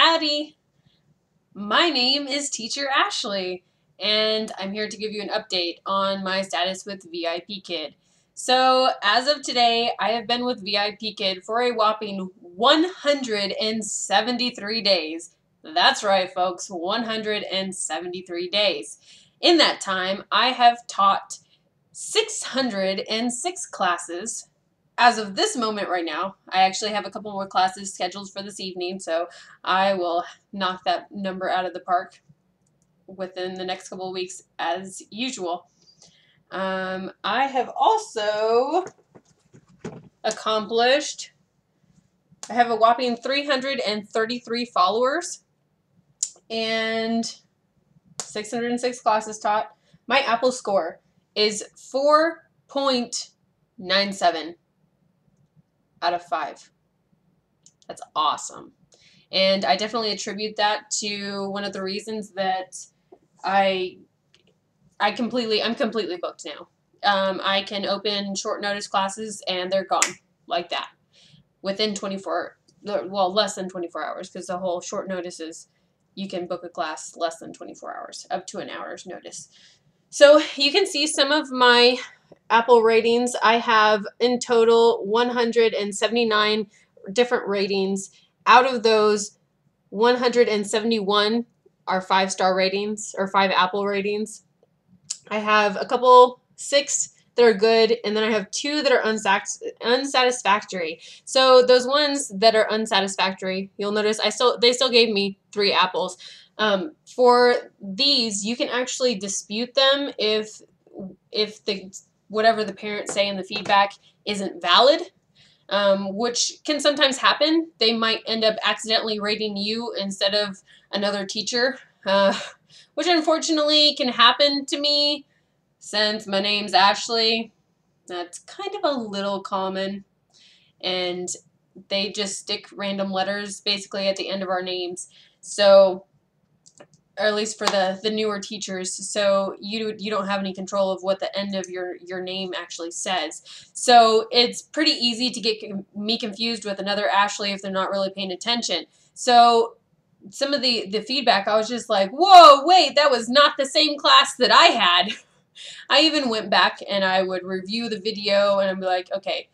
Howdy! My name is Teacher Ashley, and I'm here to give you an update on my status with VIPKID. So, as of today, I have been with VIPKID for a whopping 173 days. That's right, folks, 173 days. In that time, I have taught 606 classes. As of this moment right now, I actually have a couple more classes scheduled for this evening, so I will knock that number out of the park within the next couple of weeks as usual. I have also accomplished, I have a whopping 333 followers and 606 classes taught. My Apple score is 4.97 out of 5. That's awesome. And I definitely attribute that to one of the reasons that I'm completely booked now. I can open short notice classes and they're gone like that within 24, well, less than 24 hours, because the whole short notice is you can book a class less than 24 hours, up to an hour's notice. So you can see some of my Apple ratings. I have in total 179 different ratings. Out of those, 171 are 5-star ratings or 5 Apple ratings. I have a couple 6 that are good, and then I have 2 that are unsatisfactory. So those ones that are unsatisfactory, you'll notice they still gave me 3 apples. For these, you can actually dispute them if whatever the parents say in the feedback isn't valid. Which can sometimes happen. They might end up accidentally rating you instead of another teacher, which unfortunately can happen to me since my name's Ashley. That's kind of a little common, and they just stick random letters basically at the end of our names. So, or at least for the newer teachers, so you don't have any control of what the end of your name actually says. So it's pretty easy to get me confused with another Ashley if they're not really paying attention. So some of the feedback, I was just like, whoa, wait, that was not the same class that I had. I even went back and I would review the video and I'd be like, okay,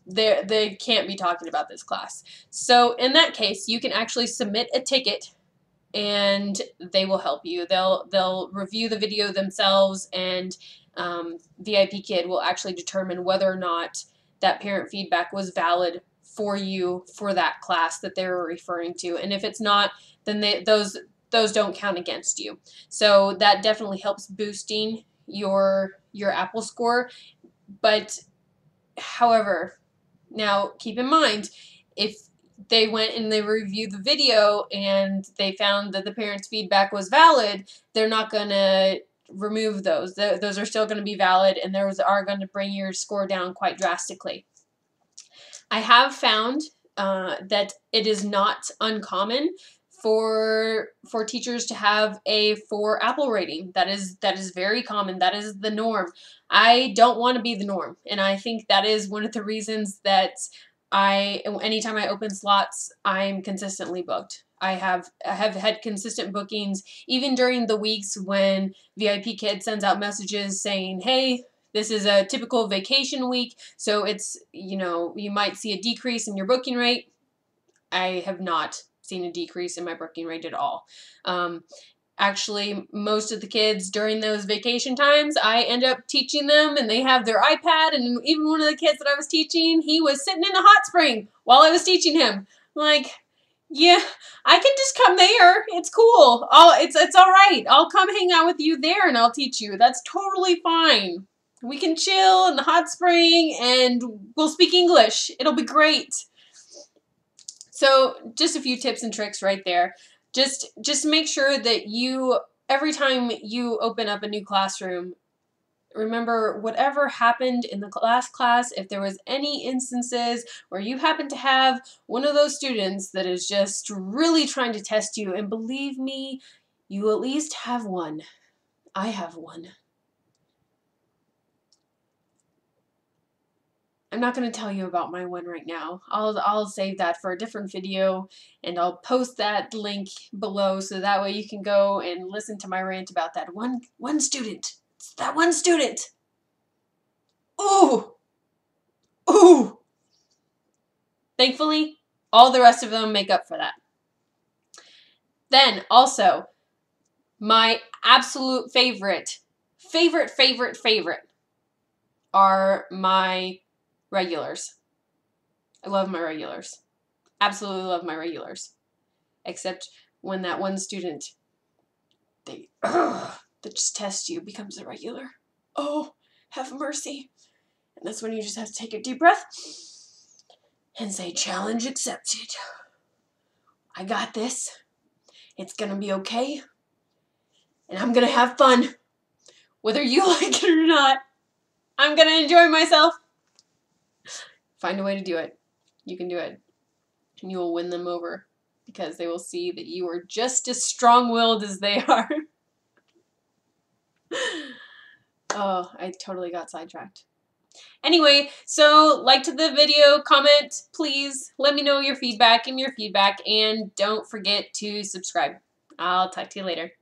they can't be talking about this class. So in that case, you can actually submit a ticket and they will help you. They'll review the video themselves, and VIPKID will actually determine whether or not that parent feedback was valid for you for that class that they were referring to. And if it's not, then those don't count against you. So that definitely helps boosting your Apple score. But however, now keep in mind, if they went and they reviewed the video and they found that the parents' feedback was valid, they're not going to remove those. Those are still going to be valid, and those are going to bring your score down quite drastically. I have found that it is not uncommon for teachers to have a 4 Apple rating. That is very common. That is the norm. I don't want to be the norm, and I think that is one of the reasons that anytime I open slots, I'm consistently booked. I have had consistent bookings even during the weeks when VIPKID sends out messages saying, hey, this is a typical vacation week, so it's, you might see a decrease in your booking rate. I have not seen a decrease in my booking rate at all. Actually, most of the kids during those vacation times, I end up teaching them, and they have their iPad, and even one of the kids that I was teaching, he was sitting in a hot spring while I was teaching him. Like, yeah, I can just come there. It's cool. It's all right. I'll come hang out with you there, and I'll teach you. That's totally fine. We can chill in the hot spring, and we'll speak English. It'll be great. So just a few tips and tricks right there. Just make sure that every time you open up a new classroom, remember whatever happened in the last class. If there was any instances where you happen to have one of those students that is just really trying to test you, and believe me, you at least have one. I have one. I'm not going to tell you about my win right now. I'll save that for a different video, and I'll post that link below so that way you can go and listen to my rant about that one student. It's that one student. Ooh. Ooh. Thankfully, all the rest of them make up for that. Then also, my absolute favorite are my regulars. I love my regulars. Absolutely love my regulars. Except when that one student, that just tests you becomes a regular. Oh, have mercy. And that's when you just have to take a deep breath and say, challenge accepted. I got this. It's gonna be okay. And I'm gonna have fun. Whether you like it or not, I'm gonna enjoy myself. Find a way to do it. You can do it. And you will win them over because they will see that you are just as strong-willed as they are. Oh, I totally got sidetracked. Anyway, so like to the video, comment, please. Let me know your feedback, and don't forget to subscribe. I'll talk to you later.